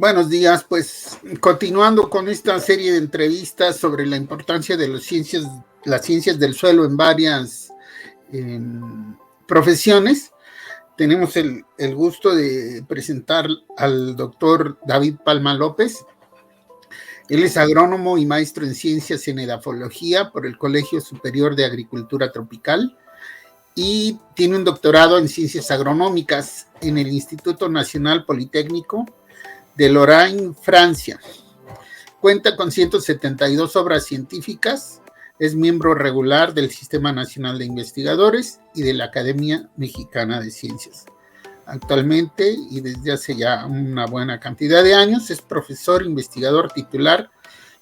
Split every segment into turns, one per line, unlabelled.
Buenos días, pues continuando con esta serie de entrevistas sobre la importancia de las ciencias del suelo en varias profesiones, tenemos el gusto de presentar al doctor David Palma López. Él es agrónomo y maestro en ciencias en edafología por el Colegio Superior de Agricultura Tropical y tiene un doctorado en ciencias agronómicas en el Instituto Nacional Politécnico de Lorraine, Francia. Cuenta con 172 obras científicas, es miembro regular del Sistema Nacional de Investigadores y de la Academia Mexicana de Ciencias. Actualmente, y desde hace ya una buena cantidad de años, es profesor investigador titular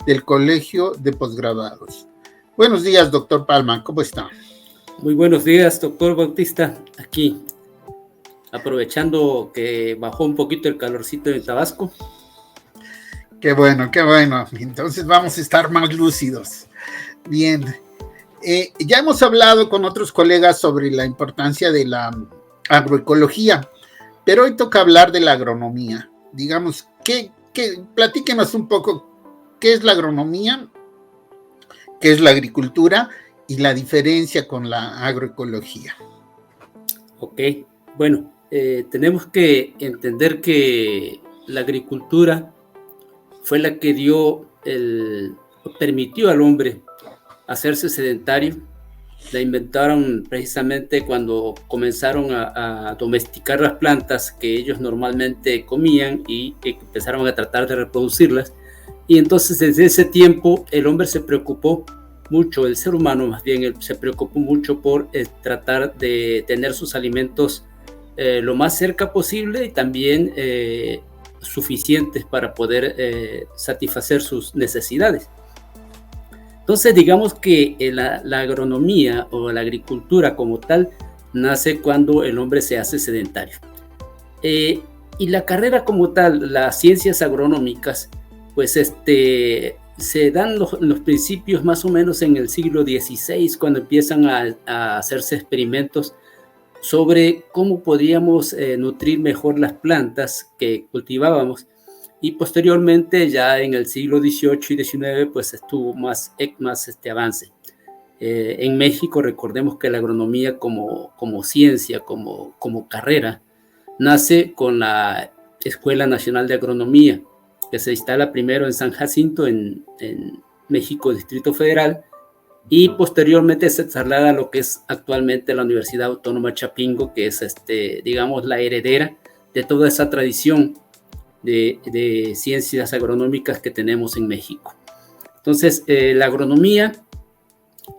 del Colegio de Posgraduados. Buenos días, doctor Palma, ¿cómo está?
Muy buenos días, doctor Bautista, aquí, aprovechando que bajó un poquito el calorcito en Tabasco.
Qué bueno, qué bueno. Entonces vamos a estar más lúcidos. Bien, ya hemos hablado con otros colegas sobre la importancia de la agroecología, pero hoy toca hablar de la agronomía. Digamos, platíquenos un poco qué es la agronomía, qué es la agricultura y la diferencia con la agroecología.
Ok, bueno, tenemos que entender que la agricultura fue la que permitió al hombre hacerse sedentario. La inventaron precisamente cuando comenzaron a domesticar las plantas que ellos normalmente comían y empezaron a tratar de reproducirlas. Y entonces desde ese tiempo el hombre se preocupó mucho, el ser humano más bien, se preocupó mucho por tratar de tener sus alimentos lo más cerca posible y también suficientes para poder satisfacer sus necesidades. Entonces digamos que la agronomía o la agricultura como tal nace cuando el hombre se hace sedentario. Y la carrera como tal, las ciencias agronómicas, pues se dan los principios más o menos en el siglo XVI, cuando empiezan a hacerse experimentos sobre cómo podríamos nutrir mejor las plantas que cultivábamos. Y posteriormente, ya en el siglo XVIII y XIX, pues estuvo más avance. En México, recordemos que la agronomía como ciencia, como carrera, nace con la Escuela Nacional de Agronomía, que se instala primero en San Jacinto, en México, Distrito Federal, y posteriormente se traslada a lo que es actualmente la Universidad Autónoma Chapingo, que es, digamos, la heredera de toda esa tradición de ciencias agronómicas que tenemos en México. Entonces, la agronomía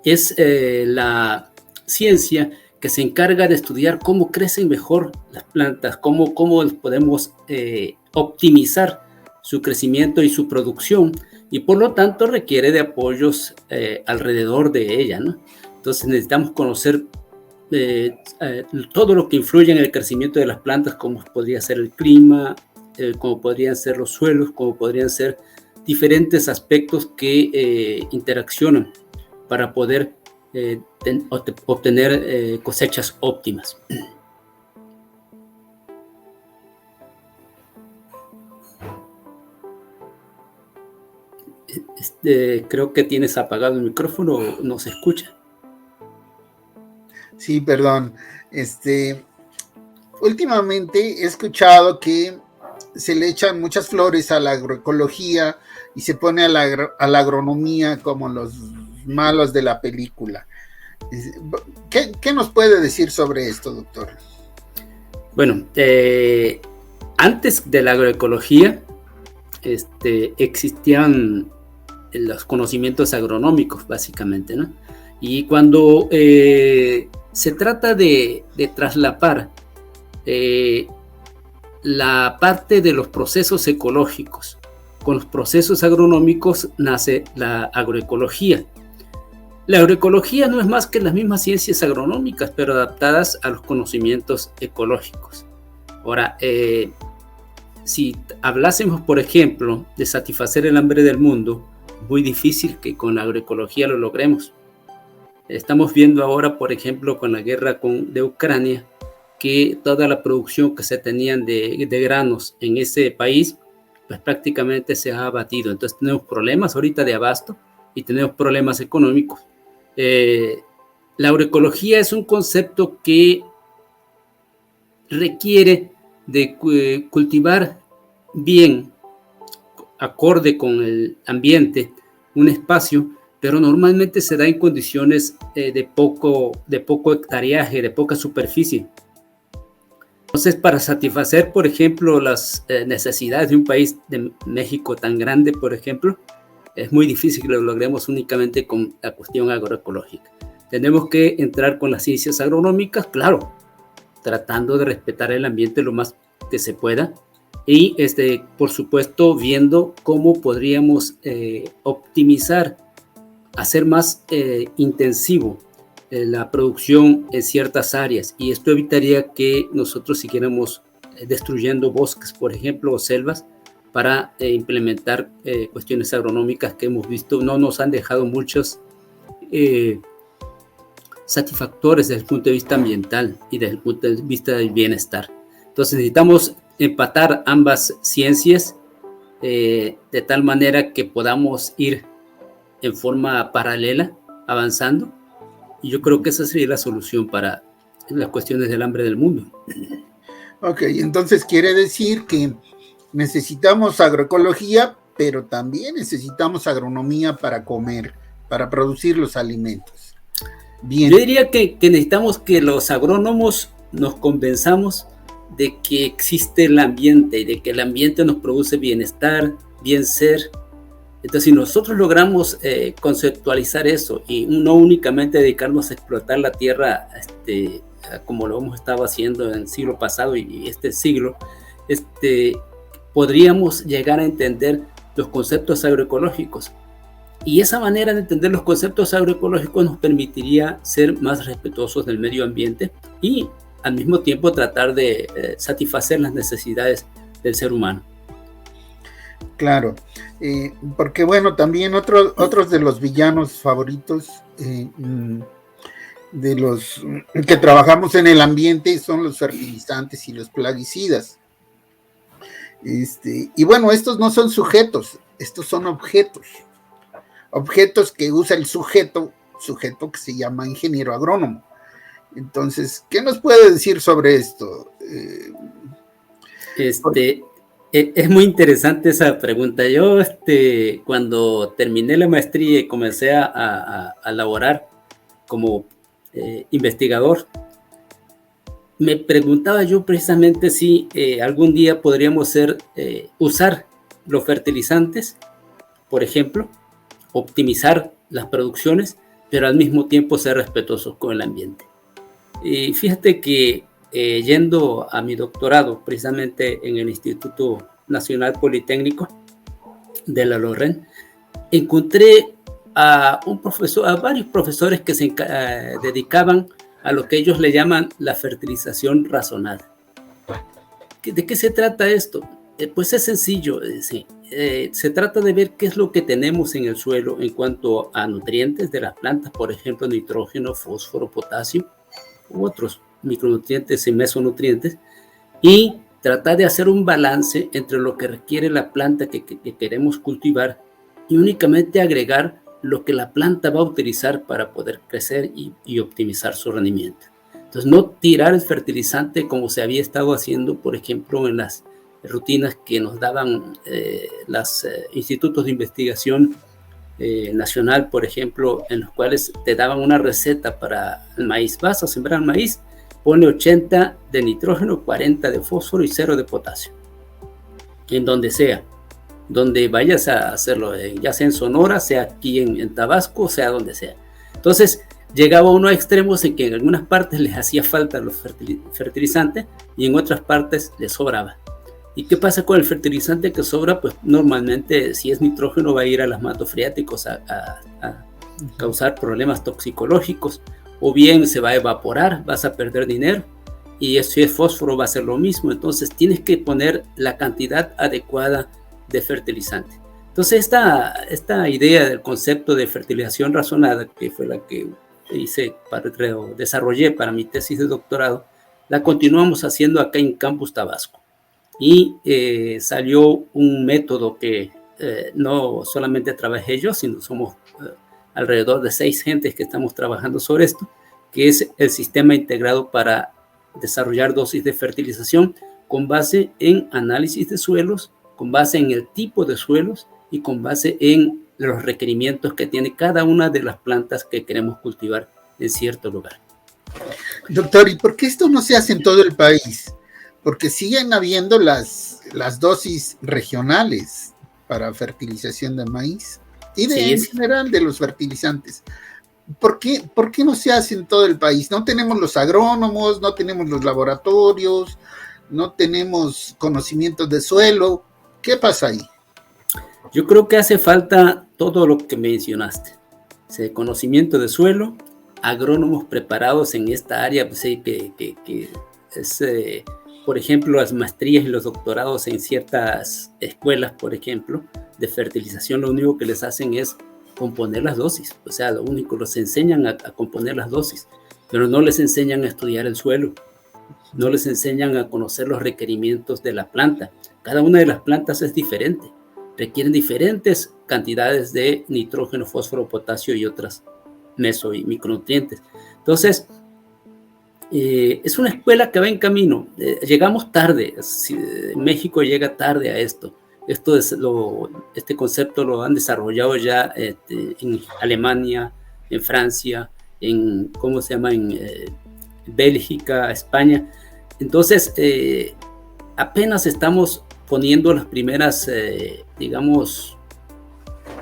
es la ciencia que se encarga de estudiar cómo crecen mejor las plantas, cómo podemos optimizar su crecimiento y su producción, y por lo tanto requiere de apoyos alrededor de ella, ¿no? Entonces necesitamos conocer todo lo que influye en el crecimiento de las plantas, como podría ser el clima, como podrían ser los suelos, como podrían ser diferentes aspectos que interaccionan para poder obtener cosechas óptimas. Creo que tienes apagado el micrófono, ¿no se escucha?
Sí, perdón. Últimamente he escuchado que se le echan muchas flores a la agroecología y se pone a la agronomía como los malos de la película. ¿Qué nos puede decir sobre esto, doctor?
Bueno, antes de la agroecología existían los conocimientos agronómicos, básicamente, ¿no? Y cuando se trata de traslapar la parte de los procesos ecológicos con los procesos agronómicos, nace la agroecología. La agroecología no es más que las mismas ciencias agronómicas, pero adaptadas a los conocimientos ecológicos. Ahora, si hablásemos, por ejemplo, de satisfacer el hambre del mundo, muy difícil que con la agroecología lo logremos. Estamos viendo ahora, por ejemplo, con la guerra de Ucrania, que toda la producción que se tenían de granos en ese país pues prácticamente se ha abatido. Entonces tenemos problemas ahorita de abasto y tenemos problemas económicos. La agroecología es un concepto que requiere de cultivar bien, acorde con el ambiente, un espacio, pero normalmente se da en condiciones de poco hectareaje, de poca superficie. Entonces, para satisfacer, por ejemplo, las necesidades de un país de México tan grande, por ejemplo, es muy difícil que lo logremos únicamente con la cuestión agroecológica. Tenemos que entrar con las ciencias agronómicas, claro, tratando de respetar el ambiente lo más que se pueda y, por supuesto, viendo cómo podríamos optimizar, hacer más intensivo la producción en ciertas áreas, y esto evitaría que nosotros siguiéramos destruyendo bosques, por ejemplo, o selvas, para implementar cuestiones agronómicas que hemos visto no nos han dejado muchos satisfactores desde el punto de vista ambiental y desde el punto de vista del bienestar. Entonces necesitamos empatar ambas ciencias de tal manera que podamos ir en forma paralela avanzando, y yo creo que esa sería la solución para las cuestiones del hambre del mundo.
Ok, entonces quiere decir que necesitamos agroecología, pero también necesitamos agronomía para comer, para producir los alimentos. Bien.
Yo diría que necesitamos que los agrónomos nos convenzamos de que existe el ambiente y de que el ambiente nos produce bienestar, bien ser. Entonces, si nosotros logramos conceptualizar eso y no únicamente dedicarnos a explotar la tierra como lo hemos estado haciendo en el siglo pasado y este siglo, podríamos llegar a entender los conceptos agroecológicos. Y esa manera de entender los conceptos agroecológicos nos permitiría ser más respetuosos del medio ambiente y al mismo tiempo tratar de satisfacer las necesidades del ser humano.
Claro, porque bueno, también otros de los villanos favoritos de los que trabajamos en el ambiente son los fertilizantes y los plaguicidas. Y bueno, estos no son sujetos, estos son objetos que usa el sujeto que se llama ingeniero agrónomo. Entonces, ¿qué nos puede decir sobre esto?
Es muy interesante esa pregunta. Yo, cuando terminé la maestría y comencé a laborar como investigador, me preguntaba yo precisamente si algún día podríamos usar los fertilizantes, por ejemplo, optimizar las producciones, pero al mismo tiempo ser respetuosos con el ambiente. Y fíjate que yendo a mi doctorado precisamente en el Instituto Nacional Politécnico de La Lorraine, encontré a varios profesores que se dedicaban a lo que ellos le llaman la fertilización razonada. ¿De qué se trata esto? Pues es sencillo, sí. Se trata de ver qué es lo que tenemos en el suelo en cuanto a nutrientes de las plantas, por ejemplo, nitrógeno, fósforo, potasio, u otros micronutrientes y mesonutrientes, y tratar de hacer un balance entre lo que requiere la planta que queremos cultivar y únicamente agregar lo que la planta va a utilizar para poder crecer y optimizar su rendimiento. Entonces, no tirar el fertilizante como se había estado haciendo, por ejemplo, en las rutinas que nos daban los institutos de investigación nacional, por ejemplo, en los cuales te daban una receta para el maíz. Vas a sembrar maíz, pone 80 de nitrógeno, 40 de fósforo y 0 de potasio. En donde sea, donde vayas a hacerlo, ya sea en Sonora, sea aquí en Tabasco, sea donde sea. Entonces, llegaba uno a extremos en que en algunas partes les hacía falta los fertilizantes y en otras partes les sobraba. ¿Y qué pasa con el fertilizante que sobra? Pues normalmente, si es nitrógeno, va a ir a los mantos freáticos a causar problemas toxicológicos, o bien se va a evaporar, vas a perder dinero, y si es fósforo va a ser lo mismo. Entonces tienes que poner la cantidad adecuada de fertilizante. Entonces esta idea del concepto de fertilización razonada, que fue la que desarrollé para mi tesis de doctorado, la continuamos haciendo acá en Campus Tabasco. y salió un método que no solamente trabajé yo, sino somos alrededor de 6 gentes que estamos trabajando sobre esto, que es el sistema integrado para desarrollar dosis de fertilización con base en análisis de suelos, con base en el tipo de suelos y con base en los requerimientos que tiene cada una de las plantas que queremos cultivar en cierto lugar.
Doctor, ¿y por qué esto no se hace en todo el país? Porque siguen habiendo las dosis regionales para fertilización de maíz y en general de los fertilizantes. ¿Por qué no se hace en todo el país? No tenemos los agrónomos, no tenemos los laboratorios, no tenemos conocimientos de suelo. ¿Qué pasa ahí?
Yo creo que hace falta todo lo que mencionaste. Conocimiento de suelo, agrónomos preparados en esta área, pues, que es, por ejemplo, las maestrías y los doctorados en ciertas escuelas, por ejemplo, de fertilización, lo único que les hacen es componer las dosis. O sea, lo único, los enseñan a componer las dosis, pero no les enseñan a estudiar el suelo, no les enseñan a conocer los requerimientos de la planta. Cada una de las plantas es diferente, requieren diferentes cantidades de nitrógeno, fósforo, potasio y otras meso y micronutrientes. Entonces, es una escuela que va en camino. Llegamos tarde. México llega tarde a esto. Este concepto lo han desarrollado ya en Alemania, en Francia, en Bélgica, España. Entonces, apenas estamos poniendo las primeras,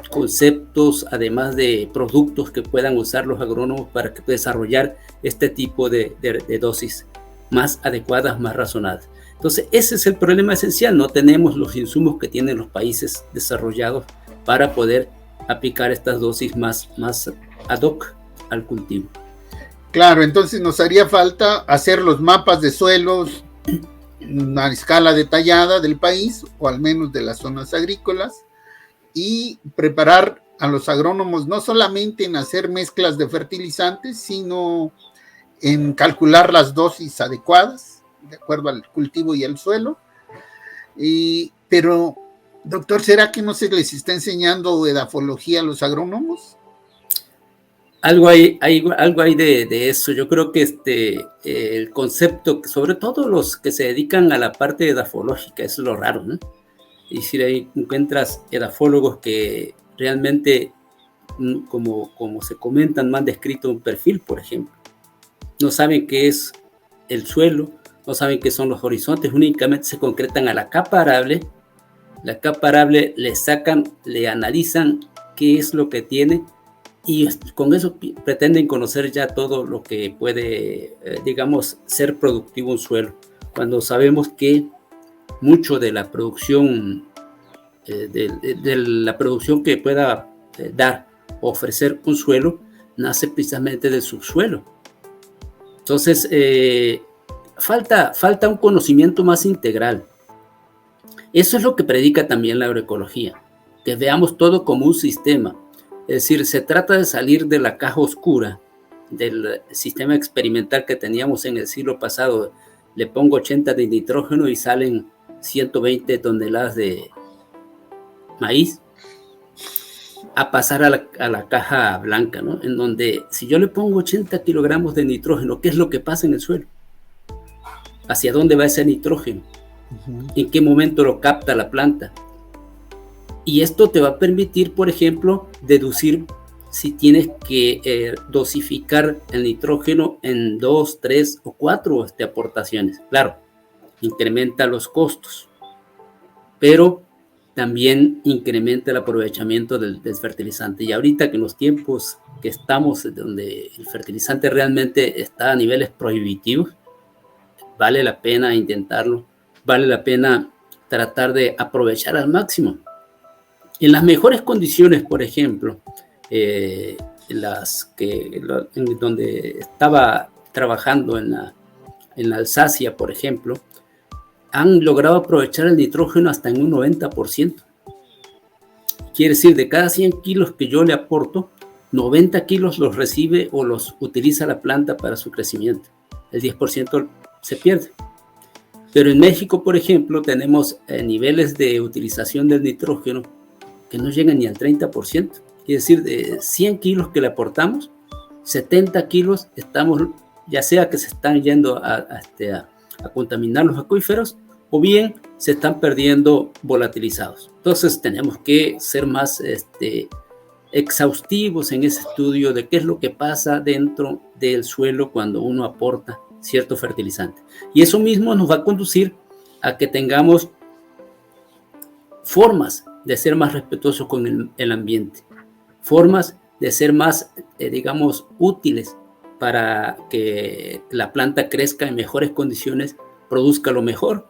conceptos, además de productos que puedan usar los agrónomos para desarrollar este tipo de dosis más adecuadas, más razonadas. Entonces, ese es el problema esencial. No tenemos los insumos que tienen los países desarrollados para poder aplicar estas dosis más ad hoc al cultivo.
Claro, entonces nos haría falta hacer los mapas de suelos a escala detallada del país, o al menos de las zonas agrícolas, y preparar a los agrónomos no solamente en hacer mezclas de fertilizantes, sino en calcular las dosis adecuadas de acuerdo al cultivo y al suelo. Pero, doctor, ¿será que no se les está enseñando edafología a los agrónomos?
Algo hay de eso. Yo creo que el concepto, sobre todo los que se dedican a la parte edafológica, es lo raro, ¿no? Y si ahí encuentras edafólogos que realmente, como se comentan, no han descrito un perfil, por ejemplo. No saben qué es el suelo, no saben qué son los horizontes, únicamente se concretan a la capa arable. La capa arable le analizan qué es lo que tiene, y con eso pretenden conocer ya todo lo que puede, ser productivo un suelo, cuando sabemos que mucho de la producción, de la producción que pueda dar o ofrecer un suelo, nace precisamente del subsuelo. Entonces, falta un conocimiento más integral. Eso es lo que predica también la agroecología, que veamos todo como un sistema. Es decir, se trata de salir de la caja oscura del sistema experimental que teníamos en el siglo pasado. Le pongo 80 de nitrógeno y salen 120 toneladas de maíz, a pasar a la caja blanca, ¿no? En donde si yo le pongo 80 kilogramos de nitrógeno, ¿qué es lo que pasa en el suelo? ¿Hacia dónde va ese nitrógeno? ¿En qué momento lo capta la planta? Y esto te va a permitir, por ejemplo, deducir si tienes que dosificar el nitrógeno en 2, 3 o 4 aportaciones. Claro, incrementa los costos, pero también incrementa el aprovechamiento del fertilizante. Y ahorita que en los tiempos que estamos, donde el fertilizante realmente está a niveles prohibitivos, vale la pena intentarlo, vale la pena tratar de aprovechar al máximo. En las mejores condiciones, por ejemplo, donde estaba trabajando en la Alsacia, por ejemplo, han logrado aprovechar el nitrógeno hasta en un 90%. Quiere decir, de cada 100 kilos que yo le aporto, 90 kilos los recibe o los utiliza la planta para su crecimiento. El 10% se pierde. Pero en México, por ejemplo, tenemos niveles de utilización del nitrógeno que no llegan ni al 30%. Es decir, de 100 kilos que le aportamos, 70 kilos estamos, ya sea que se están yendo a contaminar los acuíferos, o bien se están perdiendo volatilizados. Entonces tenemos que ser más exhaustivos en ese estudio de qué es lo que pasa dentro del suelo cuando uno aporta cierto fertilizante. Y eso mismo nos va a conducir a que tengamos formas de ser más respetuosos con el ambiente, formas de ser más, digamos, útiles para que la planta crezca en mejores condiciones, produzca lo mejor.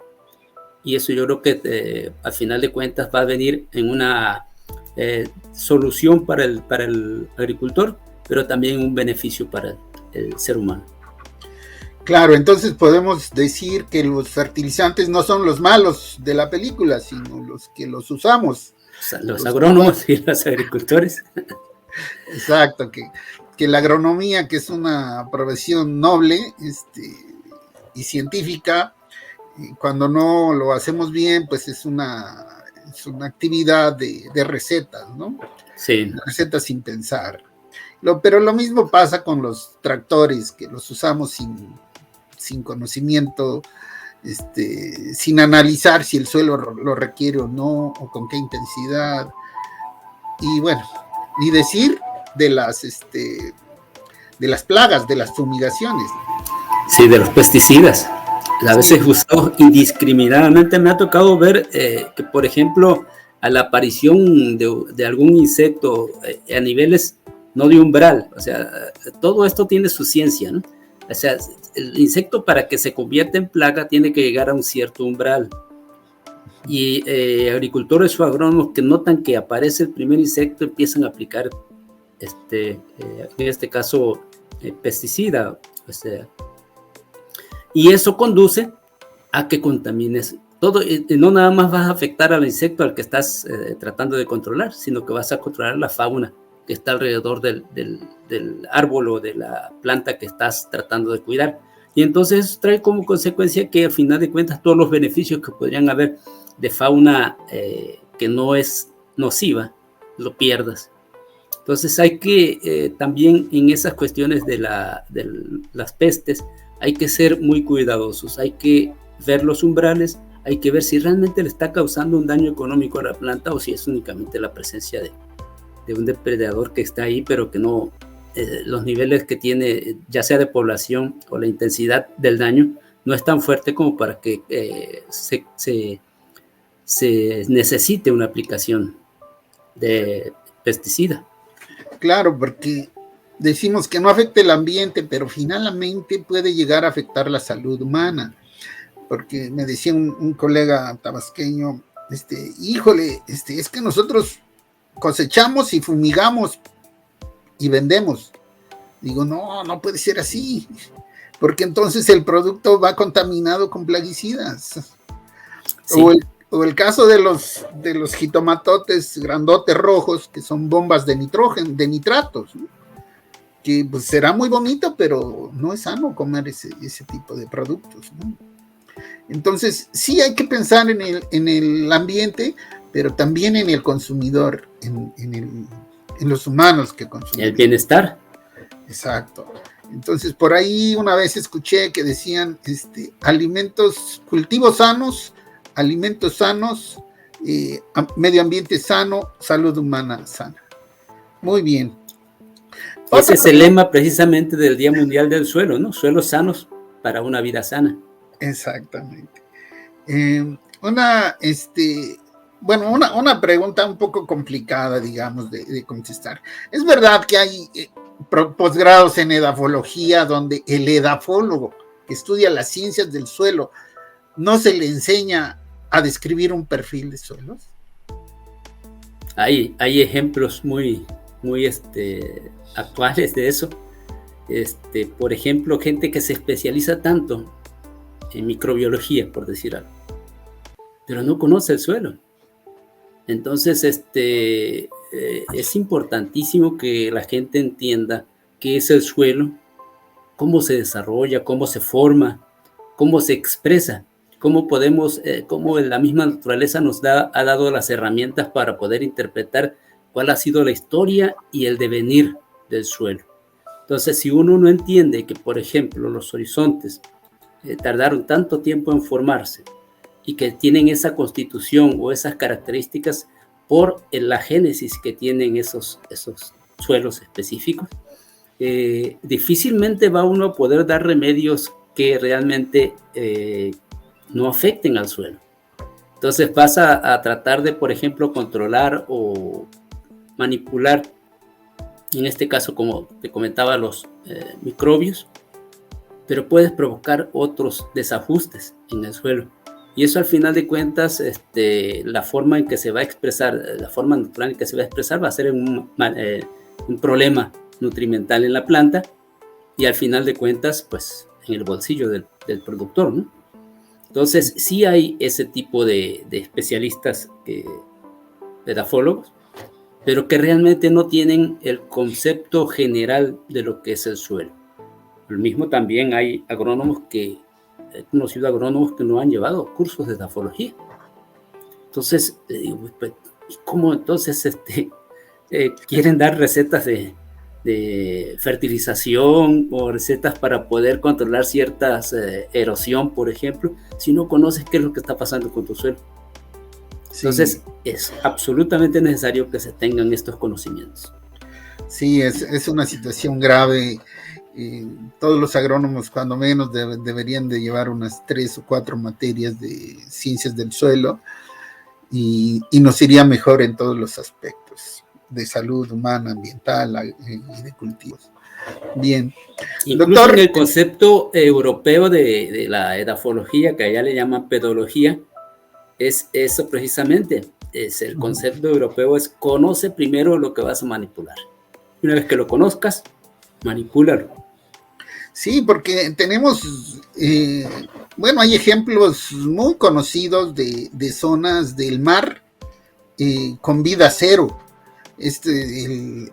Y eso yo creo que al final de cuentas va a venir en una solución para el agricultor, pero también un beneficio para el ser humano.
Claro, entonces podemos decir que los fertilizantes no son los malos de la película, sino los que los usamos.
O sea, los agrónomos y los agricultores.
Exacto, que la agronomía, que es una profesión noble y científica, cuando no lo hacemos bien, pues es una actividad de recetas, ¿no?
Sí.
Recetas sin pensar. Pero lo mismo pasa con los tractores, que los usamos sin conocimiento, sin analizar si el suelo lo requiere o no, o con qué intensidad. Y bueno, ni decir de las plagas, de las fumigaciones.
Sí, de los pesticidas. A veces usados indiscriminadamente. Me ha tocado ver que, por ejemplo, a la aparición de algún insecto a niveles no de umbral, o sea, todo esto tiene su ciencia, ¿no? O sea, el insecto para que se convierta en plaga tiene que llegar a un cierto umbral. Y agricultores o agrónomos que notan que aparece el primer insecto empiezan a aplicar, en este caso, pesticida. O sea, y eso conduce a que contamines todo. No nada más vas a afectar al insecto al que estás tratando de controlar, sino que vas a controlar la fauna que está alrededor del árbol o de la planta que estás tratando de cuidar. Y entonces eso trae como consecuencia que al final de cuentas todos los beneficios que podrían haber de fauna que no es nociva, lo pierdas. Entonces hay que también en esas cuestiones de las pestes, hay que ser muy cuidadosos, hay que ver los umbrales, hay que ver si realmente le está causando un daño económico a la planta o si es únicamente la presencia de un depredador que está ahí, pero que no, los niveles que tiene, ya sea de población o la intensidad del daño, no es tan fuerte como para que se necesite una aplicación de pesticida.
Claro, porque decimos que no afecte el ambiente, pero finalmente puede llegar a afectar la salud humana. Porque me decía un colega tabasqueño, híjole, es que nosotros cosechamos y fumigamos y vendemos. Digo, no puede ser así, porque entonces el producto va contaminado con plaguicidas. Sí. O el caso de los jitomatotes grandotes rojos, que son bombas de nitrógeno, de nitratos, ¿no? Que pues será muy bonito, pero no es sano comer ese tipo de productos, ¿no? Entonces, sí hay que pensar en el ambiente, pero también en el consumidor, en los humanos que consumen.
El bienestar.
Exacto. Entonces, por ahí una vez escuché que decían, cultivos sanos, alimentos sanos, medio ambiente sano, salud humana sana. Muy bien.
Ese es el lema precisamente del Día Mundial del Suelo, ¿no? Suelos sanos para una vida sana.
Exactamente. Una pregunta un poco complicada, digamos, de contestar. Es verdad que hay posgrados en edafología donde el edafólogo que estudia las ciencias del suelo no se le enseña a describir un perfil de suelos.
Hay ejemplos muy actuales de eso. Por ejemplo, gente que se especializa tanto en microbiología, por decir algo, pero no conoce el suelo. Entonces, es importantísimo que la gente entienda qué es el suelo, cómo se desarrolla, cómo se forma, cómo se expresa. cómo podemos, cómo la misma naturaleza nos ha dado las herramientas para poder interpretar cuál ha sido la historia y el devenir del suelo. Entonces, si uno no entiende que, por ejemplo, los horizontes tardaron tanto tiempo en formarse y que tienen esa constitución o esas características por la génesis que tienen esos suelos específicos, difícilmente va uno a poder dar remedios que realmente no afecten al suelo. Entonces vas a tratar de, por ejemplo, controlar o manipular, en este caso, como te comentaba, los microbios, pero puedes provocar otros desajustes en el suelo. Y eso, al final de cuentas, la forma en que se va a expresar, la forma natural en que se va a expresar va a ser un problema nutrimental en la planta y, al final de cuentas, pues en el bolsillo del productor, ¿no? Entonces, sí hay ese tipo de especialistas, edafólogos, pero que realmente no tienen el concepto general de lo que es el suelo. Lo mismo también hay agrónomos he conocido agrónomos que no han llevado cursos de edafología. Entonces, pues, ¿cómo entonces quieren dar recetas de fertilización o recetas para poder controlar cierta erosión, por ejemplo, si no conoces qué es lo que está pasando con tu suelo? Entonces, es absolutamente necesario que se tengan estos conocimientos.
Sí, es una situación grave. Todos los agrónomos, cuando menos, deberían de llevar unas 3 o 4 materias de ciencias del suelo y nos iría mejor en todos los aspectos de salud humana, ambiental y de cultivos. Bien.
Incluso, doctor, en el concepto europeo de la edafología, que allá le llaman pedología, es eso precisamente, es el concepto europeo, es conoce primero lo que vas a manipular. Una vez que lo conozcas, manipúlalo.
Sí, porque tenemos, hay ejemplos muy conocidos de zonas del mar con vida cero.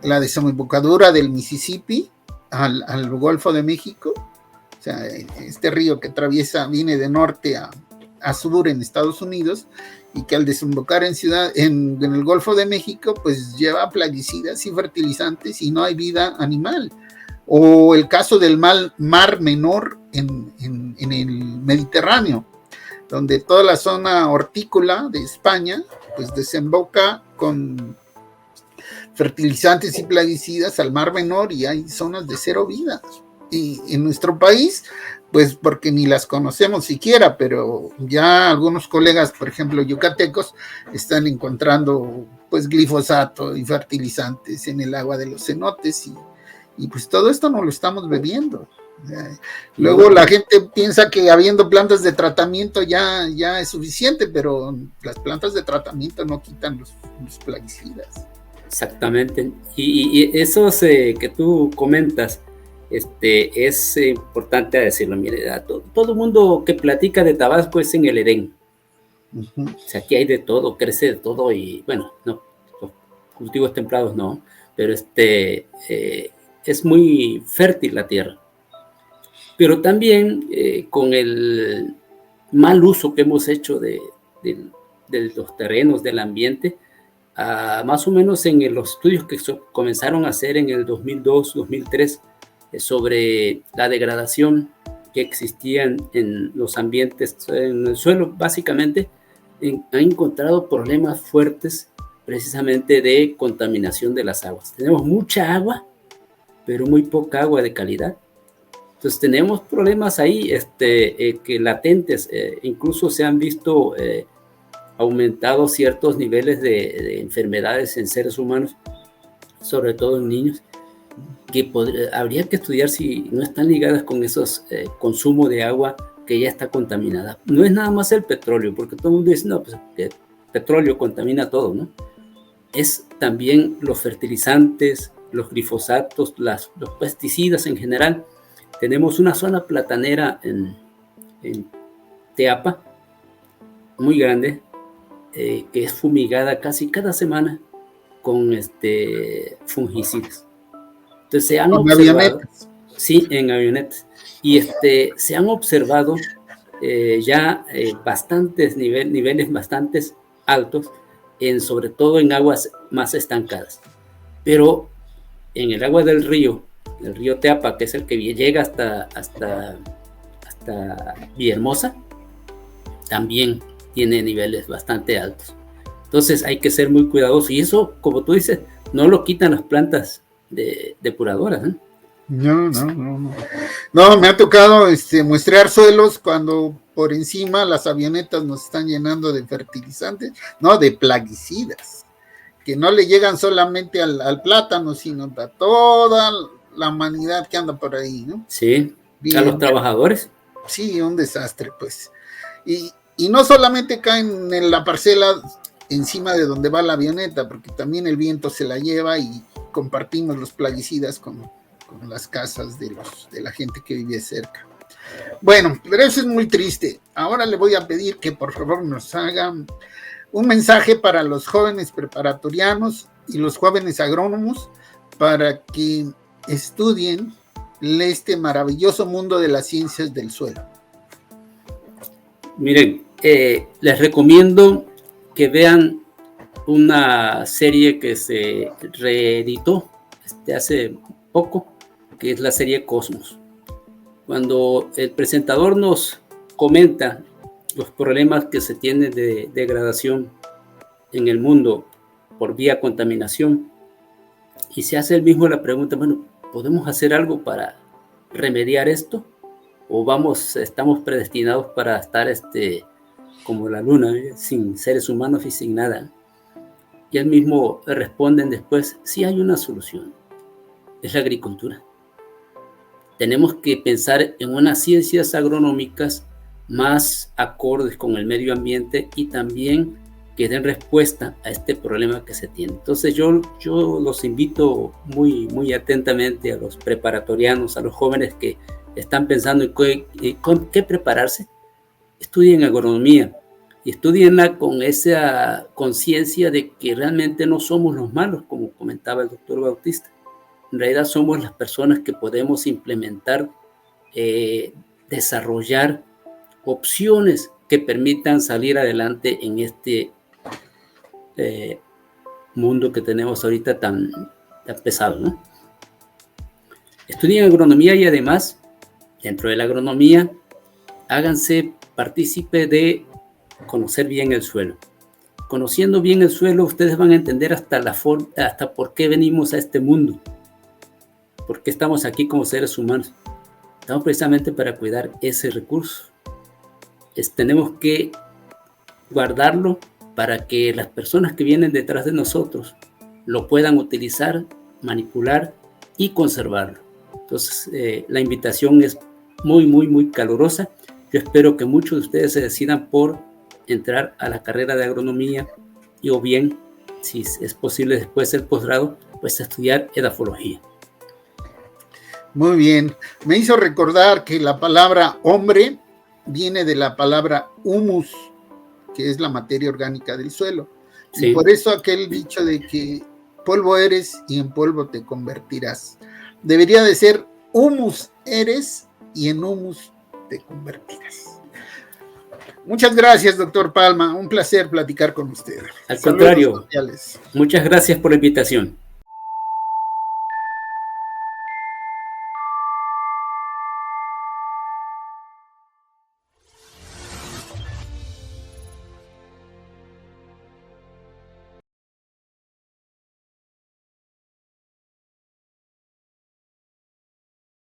La desembocadura del Mississippi al Golfo de México, o sea, este río que viene de norte a sur en Estados Unidos, y que al desembocar en el Golfo de México, pues lleva plaguicidas y fertilizantes y no hay vida animal. O el caso del Mar Menor en el Mediterráneo, donde toda la zona hortícola de España pues desemboca con fertilizantes y plaguicidas al Mar Menor y hay zonas de cero vida. Y en nuestro país, pues porque ni las conocemos siquiera, pero ya algunos colegas, por ejemplo yucatecos, están encontrando pues glifosato y fertilizantes en el agua de los cenotes y pues todo esto no lo estamos bebiendo. Luego la gente piensa que habiendo plantas de tratamiento ya es suficiente, pero las plantas de tratamiento no quitan los plaguicidas.
Exactamente. Y esos que tú comentas, es importante decirlo. Mire, todo el mundo que platica de Tabasco es en el Edén. Uh-huh. O sea, aquí hay de todo, crece de todo y, bueno, no, los cultivos templados no, pero es muy fértil la tierra. Pero también con el mal uso que hemos hecho de los terrenos, del ambiente, más o menos en los estudios que comenzaron a hacer en el 2002, 2003, sobre la degradación que existía en los ambientes, en el suelo, básicamente, han encontrado problemas fuertes precisamente de contaminación de las aguas. Tenemos mucha agua, pero muy poca agua de calidad. Entonces tenemos problemas ahí que latentes, incluso se han visto aumentados ciertos niveles de enfermedades en seres humanos, sobre todo en niños, que habría que estudiar si no están ligadas con esos consumo de agua que ya está contaminada. No es nada más el petróleo, porque todo el mundo dice, no, pues el petróleo contamina todo, ¿no? Es también los fertilizantes, los glifosatos, los pesticidas en general. Tenemos una zona platanera en Teapa, muy grande, que es fumigada casi cada semana con fungicidas. Entonces se han observado, sí, en avionetas, y se han observado ya niveles bastante altos, sobre todo en aguas más estancadas. Pero en el agua del río Teapa, que es el que llega hasta Villahermosa, también tiene niveles bastante altos. Entonces hay que ser muy cuidadosos. Y eso, como tú dices, no lo quitan las plantas depuradoras, ¿eh?
No. No, me ha tocado muestrear suelos cuando por encima las avionetas nos están llenando de fertilizantes, no, de plaguicidas, que no le llegan solamente al plátano, sino a toda la humanidad que anda por ahí, ¿no?
Sí, bien, a los trabajadores.
Sí, un desastre, pues. Y no solamente caen en la parcela encima de donde va la avioneta, porque también el viento se la lleva y compartimos los plaguicidas con las casas de la gente que vive cerca. Bueno, pero eso es muy triste. Ahora le voy a pedir que por favor nos haga un mensaje para los jóvenes preparatorianos y los jóvenes agrónomos para que estudien este maravilloso mundo de las ciencias del suelo.
Miren, les recomiendo que vean una serie que se reeditó hace poco, que es la serie Cosmos. Cuando el presentador nos comenta los problemas que se tienen de degradación en el mundo por vía contaminación, y se hace el mismo la pregunta, bueno, ¿podemos hacer algo para remediar esto? ¿O estamos predestinados para estar como la luna, sin seres humanos y sin nada? Y él mismo responden después, sí hay una solución, es la agricultura. Tenemos que pensar en unas ciencias agronómicas más acordes con el medio ambiente y también que den respuesta a este problema que se tiene. Entonces yo los invito muy, muy atentamente a los preparatorianos, a los jóvenes que están pensando en qué prepararse. Estudien agronomía y estudienla con esa conciencia de que realmente no somos los malos, como comentaba el doctor Bautista. En realidad somos las personas que podemos implementar, desarrollar opciones que permitan salir adelante en este mundo que tenemos ahorita tan pesado, ¿no? Estudien agronomía y además, dentro de la agronomía, háganse partícipe de conocer bien el suelo. Conociendo bien el suelo, ustedes van a entender hasta por qué venimos a este mundo. ¿Por qué estamos aquí como seres humanos? Estamos precisamente para cuidar ese recurso. Tenemos que guardarlo para que las personas que vienen detrás de nosotros lo puedan utilizar, manipular y conservarlo. Entonces, la invitación es muy, muy, muy calurosa. Yo espero que muchos de ustedes se decidan por entrar a la carrera de agronomía o bien, si es posible después del posgrado, pues estudiar edafología.
Muy bien. Me hizo recordar que la palabra hombre viene de la palabra humus, que es la materia orgánica del suelo. Sí. Y por eso aquel dicho de que polvo eres y en polvo te convertirás. Debería de ser humus eres y en humus te convertirás. Muchas gracias, doctor Palma. Un placer platicar con usted.
Al contrario, muchas gracias por la invitación.